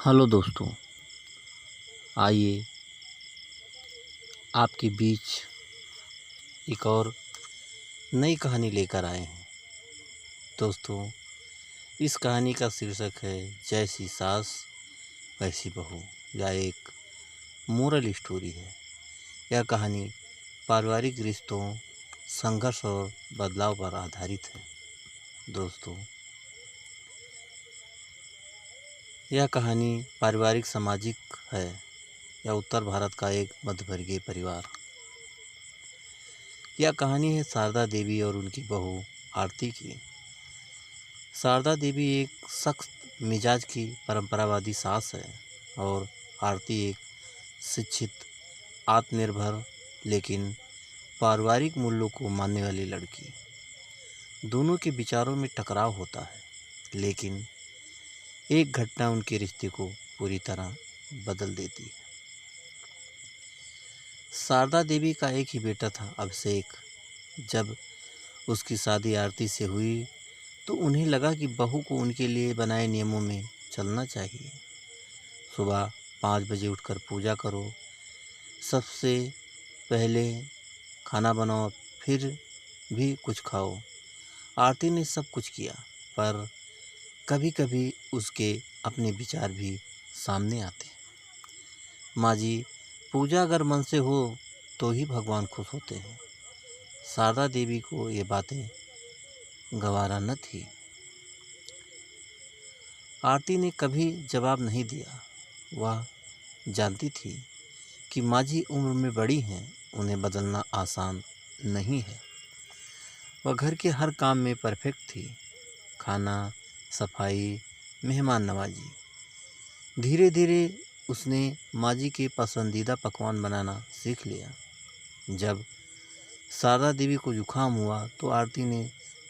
Hello दोस्तों, आइए आपके बीच एक और नई कहानी लेकर आए हैं। दोस्तों, इस कहानी का शीर्षक है जैसी सास वैसी बहू। यह एक मोरल स्टोरी है। यह कहानी पारिवारिक रिश्तों, संघर्ष और बदलाव पर आधारित है। दोस्तों, यह कहानी पारिवारिक सामाजिक है। यह उत्तर भारत का एक मध्यवर्गीय परिवार। यह कहानी है शारदा देवी और उनकी बहू आरती की। शारदा देवी एक सख्त मिजाज की परंपरावादी सास है और आरती एक शिक्षित, आत्मनिर्भर लेकिन पारिवारिक मूल्यों को मानने वाली लड़की। दोनों के विचारों में टकराव होता है, लेकिन एक घटना उनके रिश्ते को पूरी तरह बदल देती है। शारदा देवी का एक ही बेटा था, अभिषेक। जब उसकी शादी आरती से हुई तो उन्हें लगा कि बहू को उनके लिए बनाए नियमों में चलना चाहिए। सुबह 5 बजे उठकर पूजा करो, सबसे पहले खाना बनाओ, फिर भी कुछ खाओ। आरती ने सब कुछ किया, पर कभी कभी उसके अपने विचार भी सामने आते हैं। माँ जी, पूजा अगर मन से हो तो ही भगवान खुश होते हैं। शारदा देवी को ये बातें गवारा न थी। आरती ने कभी जवाब नहीं दिया। वह जानती थी कि माँ जी उम्र में बड़ी हैं, उन्हें बदलना आसान नहीं है। वह घर के हर काम में परफेक्ट थी, खाना, सफाई, मेहमान नवाजी। धीरे धीरे उसने माँ जी के पसंदीदा पकवान बनाना सीख लिया। जब शारदा देवी को जुकाम हुआ तो आरती ने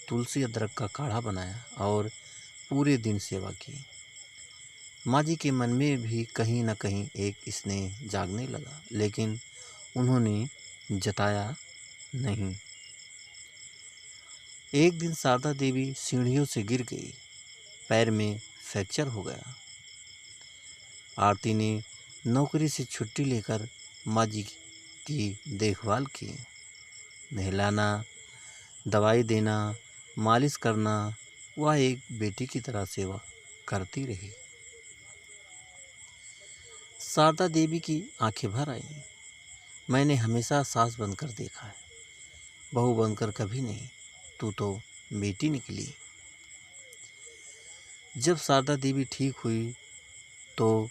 तुलसी अदरक का काढ़ा बनाया और पूरे दिन सेवा की। माँ जी के मन में भी कहीं न कहीं एक स्नेह जागने लगा, लेकिन उन्होंने जताया नहीं। एक दिन शारदा देवी सीढ़ियों से गिर गई, पैर में फ्रैक्चर हो गया। आरती ने नौकरी से छुट्टी लेकर माँ जी की देखभाल की। नहलाना, दवाई देना, मालिश करना, वह एक बेटी की तरह सेवा करती रही। शारदा देवी की आंखें भर आईं। मैंने हमेशा सास बनकर देखा है, बहू बनकर कभी नहीं। तू तो बेटी निकली। जब शारदा देवी ठीक हुई तो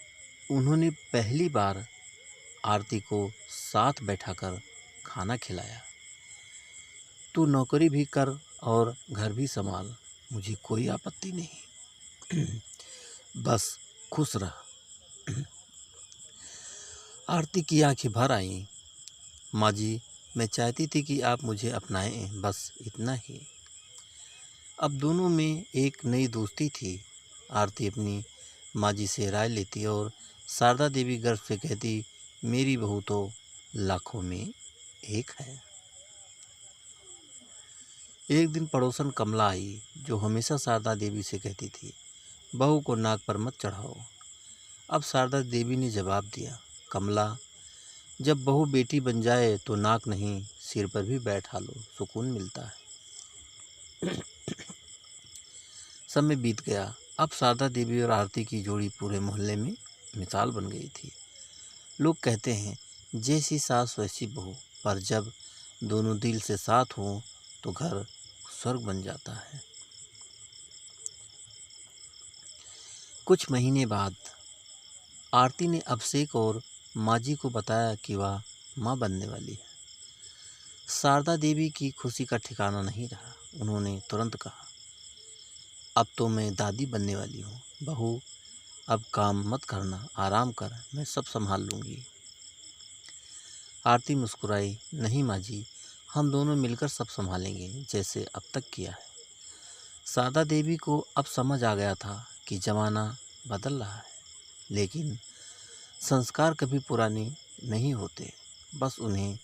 उन्होंने पहली बार आरती को साथ बैठाकर खाना खिलाया। तू नौकरी भी कर और घर भी संभाल, मुझे कोई आपत्ति नहीं। बस खुश रह। आरती की आंखें भर आईं। माँ जी, मैं चाहती थी कि आप मुझे अपनाएं, बस इतना ही। अब दोनों में एक नई दोस्ती थी। आरती अपनी माँ जी से राय लेती और शारदा देवी गर्व से कहती, मेरी बहू तो लाखों में एक है। एक दिन पड़ोसन कमला आई, जो हमेशा शारदा देवी से कहती थी, बहू को नाक पर मत चढ़ाओ। अब शारदा देवी ने जवाब दिया, कमला, जब बहू बेटी बन जाए तो नाक नहीं, सिर पर भी बैठा लो, सुकून मिलता है। समय बीत गया। अब शारदा देवी और आरती की जोड़ी पूरे मोहल्ले में मिसाल बन गई थी। लोग कहते हैं जैसी सास वैसी बहू, पर जब दोनों दिल से साथ हों तो घर स्वर्ग बन जाता है। कुछ महीने बाद आरती ने अभिषेक और माँ जी को बताया कि वह माँ बनने वाली है। शारदा देवी की खुशी का ठिकाना नहीं रहा। उन्होंने तुरंत कहा, अब तो मैं दादी बनने वाली हूँ। बहू, अब काम मत करना, आराम कर, मैं सब संभाल लूँगी। आरती मुस्कुराई, नहीं माँ जी, हम दोनों मिलकर सब संभालेंगे, जैसे अब तक किया है। शारदा देवी को अब समझ आ गया था कि ज़माना बदल रहा है, लेकिन संस्कार कभी पुराने नहीं होते, बस उन्हें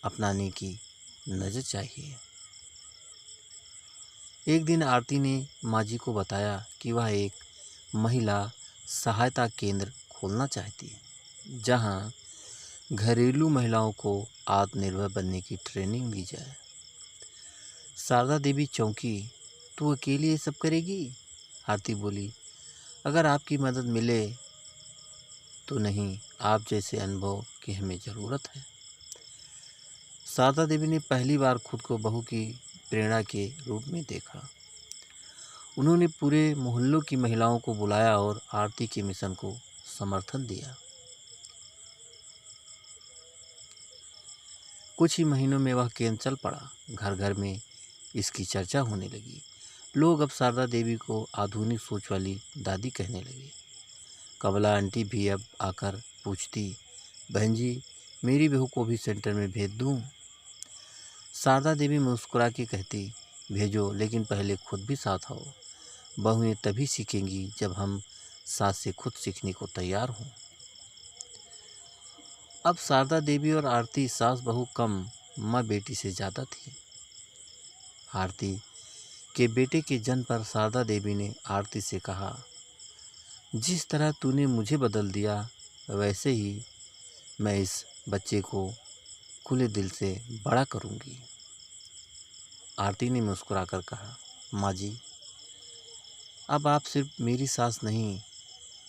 अपनाने की नज़र चाहिए। एक दिन आरती ने माँ जी को बताया कि वह एक महिला सहायता केंद्र खोलना चाहती है, जहां घरेलू महिलाओं को आत्मनिर्भर बनने की ट्रेनिंग दी जाए। शारदा देवी चौंकी। तू अकेली ये सब करेगी? आरती बोली, अगर आपकी मदद मिले तो नहीं, आप जैसे अनुभव की हमें ज़रूरत है। शारदा देवी ने पहली बार खुद को बहू की प्रेरणा के रूप में देखा। उन्होंने पूरे मोहल्लों की महिलाओं को बुलाया और आरती के मिशन को समर्थन दिया। कुछ ही महीनों में वह केंद्र चल पड़ा। घर घर में इसकी चर्चा होने लगी। लोग अब शारदा देवी को आधुनिक सोच वाली दादी कहने लगे। कमला आंटी भी अब आकर पूछती, बहन जी, मेरी बहू को भी सेंटर में भेज दूं? शारदा देवी मुस्कुरा के कहती, भेजो, लेकिन पहले खुद भी साथ आओ। बहुएं तभी सीखेंगी जब हम साथ से खुद सीखने को तैयार हों। अब शारदा देवी और आरती सास बहू कम, माँ बेटी से ज़्यादा थी। आरती के बेटे के जन्म पर शारदा देवी ने आरती से कहा, जिस तरह तूने मुझे बदल दिया, वैसे ही मैं इस बच्चे को खुले दिल से बड़ा करूँगी। आरती ने मुस्कुराकर कहा, माँ जी, अब आप सिर्फ मेरी सास नहीं,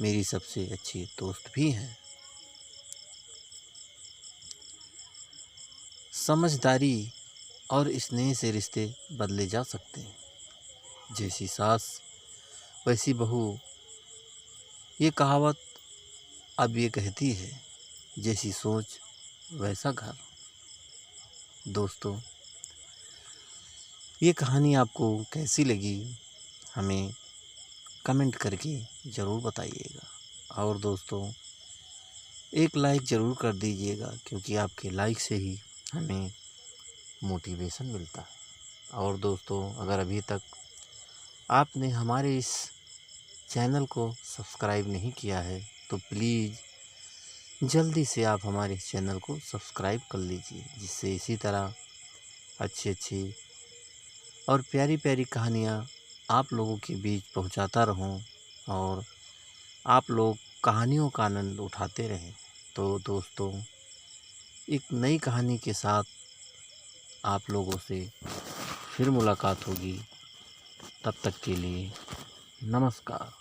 मेरी सबसे अच्छी दोस्त भी हैं। समझदारी और स्नेह से रिश्ते बदले जा सकते हैं। जैसी सास वैसी बहू, ये कहावत अब ये कहती है, जैसी सोच वैसा घर। दोस्तों, ये कहानी आपको कैसी लगी हमें कमेंट करके ज़रूर बताइएगा। और दोस्तों, एक लाइक ज़रूर कर दीजिएगा, क्योंकि आपके लाइक से ही हमें मोटिवेशन मिलता है। और दोस्तों, अगर अभी तक आपने हमारे इस चैनल को सब्सक्राइब नहीं किया है तो प्लीज़ जल्दी से आप हमारे इस चैनल को सब्सक्राइब कर लीजिए, जिससे इसी तरह अच्छी अच्छी और प्यारी प्यारी कहानियाँ आप लोगों के बीच पहुंचाता रहूं और आप लोग कहानियों का आनंद उठाते रहें। तो दोस्तों, एक नई कहानी के साथ आप लोगों से फिर मुलाकात होगी। तब तक के लिए नमस्कार।